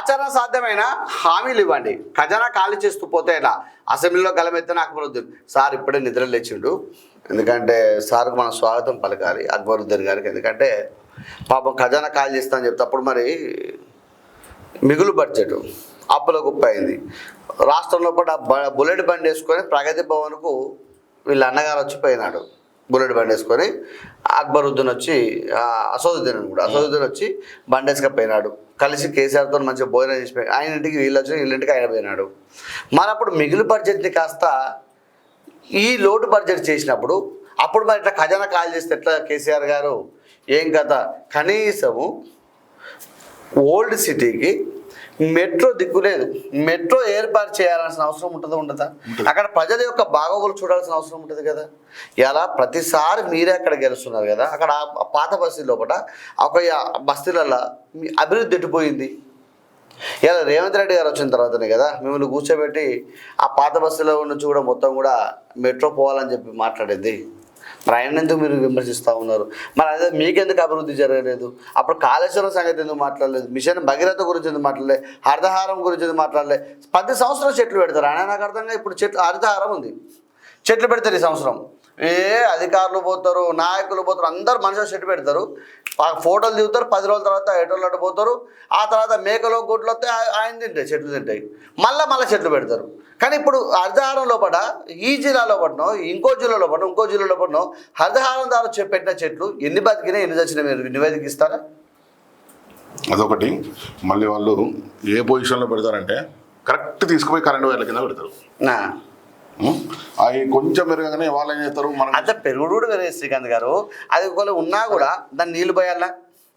ఆచరణ సాధ్యమైన హామీలు ఇవ్వండి. ఖజానా ఖాళీ చేస్తూ పోతే ఇలా అసెంబ్లీలో గలమెత్తిన అక్బరుద్దీన్ సార్ ఇప్పుడే నిద్ర లేచిండు, ఎందుకంటే సార్కు మనం స్వాగతం పలకాలి అక్బరుద్దీన్ గారికి, ఎందుకంటే పాపం ఖజానా ఖాళీ చేస్తామని చెప్తే అప్పుడు మరి మిగులు బడ్జెట్ అప్పుల గుప్ప అయింది. రాష్ట్రంలో కూడా బుల్లెట్ బండి వేసుకొని ప్రగతి భవన్కు వీళ్ళ అన్నగారు వచ్చి పోయినాడు. బుల్లెట్ బండి వేసుకొని అక్బరుద్దీన్ వచ్చి అసదుద్దీన్ వచ్చి బండి వేసుకపోయినాడు. కలిసి కేసీఆర్తో మంచిగా భోజనం చేసిపోయి ఆయన ఇంటికి వీళ్ళు వచ్చి వీళ్ళింటికి ఆయన పోయినాడు. మరి అప్పుడు మిగులు బడ్జెట్ని కాస్త ఈ లోటు బడ్జెట్ చేసినప్పుడు అప్పుడు మరి ఇట్లా ఖజానా ఖాళీ చేస్తే ఎట్లా కేసీఆర్ గారు? ఏం కథ? కనీసము ఓల్డ్ సిటీకి మెట్రో దిక్కులేదు, మెట్రో ఏర్పాటు చేయాల్సిన అవసరం ఉండదా? అక్కడ ప్రజల యొక్క బాగోగులు చూడాల్సిన అవసరం ఉంటుంది కదా. ఇలా ప్రతిసారి మీరే అక్కడ గెలుస్తున్నారు కదా. అక్కడ పాత బస్తీ లోపల ఒక బస్తీలలో అభివృద్ధి ఎట్టిపోయింది. ఇలా రేవంత్ రెడ్డి గారు వచ్చిన తర్వాతనే కదా మిమ్మల్ని కూర్చోబెట్టి ఆ పాత బస్తీలో నుంచి కూడా మొత్తం కూడా మెట్రో పోవాలని చెప్పి మాట్లాడేది. మరి ఆయన ఎందుకు మీరు విమర్శిస్తూ ఉన్నారు? మరి అదే మీకెందుకు అభివృద్ధి జరగలేదు? అప్పుడు కాళేశ్వరం సంగతి ఎందుకు మాట్లాడలేదు? మిషన్ భగీరథ గురించి ఎందుకు మాట్లాడలేదు? హరితహారం గురించి ఎందుకు మాట్లాడలేదు? 10 సంవత్సరాలు చెట్లు పెడతారు. ఆయన నాకు అర్థంగా ఇప్పుడు చెట్లు హరితహారం ఉంది, చెట్లు పెడతారు ఈ సంవత్సరం. అధికారులు పోతారు, నాయకులు పోతారు, అందరు మనుషులు చెట్టు పెడతారు, ఫోటోలు దిగుతారు, 10 రోజుల తర్వాత ఎటోళ్ళు పోతారు. ఆ తర్వాత మేకలో గుడ్లు వస్తే ఆయన తింటాయి, చెట్లు తింటాయి, మళ్ళీ చెట్లు పెడతారు. కానీ ఇప్పుడు హరితహారం లోపల ఈ జిల్లాలో పడినో ఇంకో జిల్లాలో పడినో హరితహారం ద్వారా పెట్టిన చెట్లు ఎన్ని బతికినా ఎన్ని చచ్చినా మీరు నివేదికిస్తారా? అదొకటి. మళ్ళీ వాళ్ళు ఏ పొజిషన్లో పెడతారంటే కరెక్ట్ తీసుకుపోయి కరెంట్ వైర్ల కింద పెడతారు. అవి కొంచెం పెరగగానే వాళ్ళు ఏం చేస్తారు, మనం అంత పెరుగుడు కూడా పెరిగే శ్రీకాంత్ గారు. అది ఒకవేళ ఉన్నా కూడా దాన్ని నీళ్లు పోయాలా?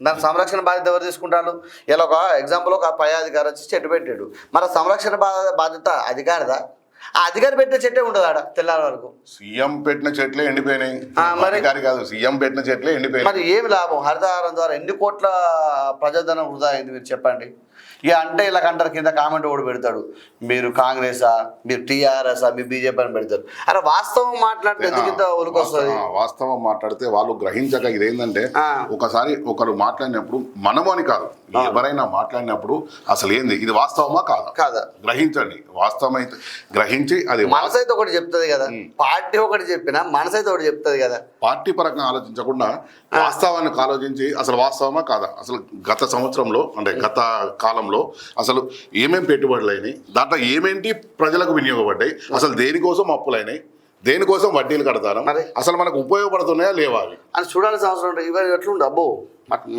దాని సంరక్షణ బాధ్యత ఎవరు తీసుకుంటారు? ఇలా ఒక ఎగ్జాంపుల్ ఒక పై అధికారి వచ్చి చెట్టు పెట్టాడు, మరి సంరక్షణ బాధ్యత అధికారిదా? ఆ అధికారి పెట్టిన చెట్టే ఉండదు ఆడ తెల్లారి వరకు. సీఎం పెట్టిన చెట్లే ఎండిపోయినాయి, అధికారి కాదు, సీఎం పెట్టిన చెట్లే ఎండిపోయినాయి. మరి ఏమి లాభం? హరితహారం ద్వారా ఎన్ని కోట్ల ప్రజాధనం వృధా అయింది మీరు చెప్పండి. ఇక అంటే ఇలా అంటారు, కింద కామెంట్ కూడా పెడతాడు, మీరు కాంగ్రెసా, మీరు టీఆర్ఎస్ఆ, మీరు బీజేపీ అని పెడతారు. అరే వాస్తవం మాట్లాడితే ఎందుకు ఇంత ఉలికొస్తుంది? వాస్తవం మాట్లాడితే వాళ్ళు గ్రహించక ఇదేంటంటే ఒకసారి ఒకరు మాట్లాడినప్పుడు మనము అని కాదు, ఎవరైనా మాట్లాడినప్పుడు అసలు ఏంది ఇది వాస్తవమా కాదా గ్రహించండి. వాస్తవం అయితే గ్రహించి అది మనసు అయితే ఒకటి చెప్తుంది కదా, పార్టీ ఒకటి చెప్పినా మనసు అయితే ఒకటి చెప్తుంది కదా. పార్టీ పరంగా ఆలోచించకుండా వాస్తవానికి ఆలోచించి అసలు వాస్తవమా కాదా, అసలు గత సంవత్సరంలో అంటే గత కాలంలో అసలు ఏమేమి పెట్టుబడులు అయినాయి, దాంట్లో ఏమేంటి ప్రజలకు వినియోగపడ్డాయి, అసలు దేనికోసం అప్పులైనాయి, దేనికోసం వడ్డీలు కడతారు, అసలు మనకు ఉపయోగపడుతున్నాయా లేవా అవి అని చూడాల్సిన అవసరం ఉంటుంది. ఇవన్నీ ఎట్లుండే అబ్బో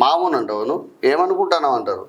మామూలు అంటావు, నువ్వు ఏమనుకుంటున్నావు అంటారు.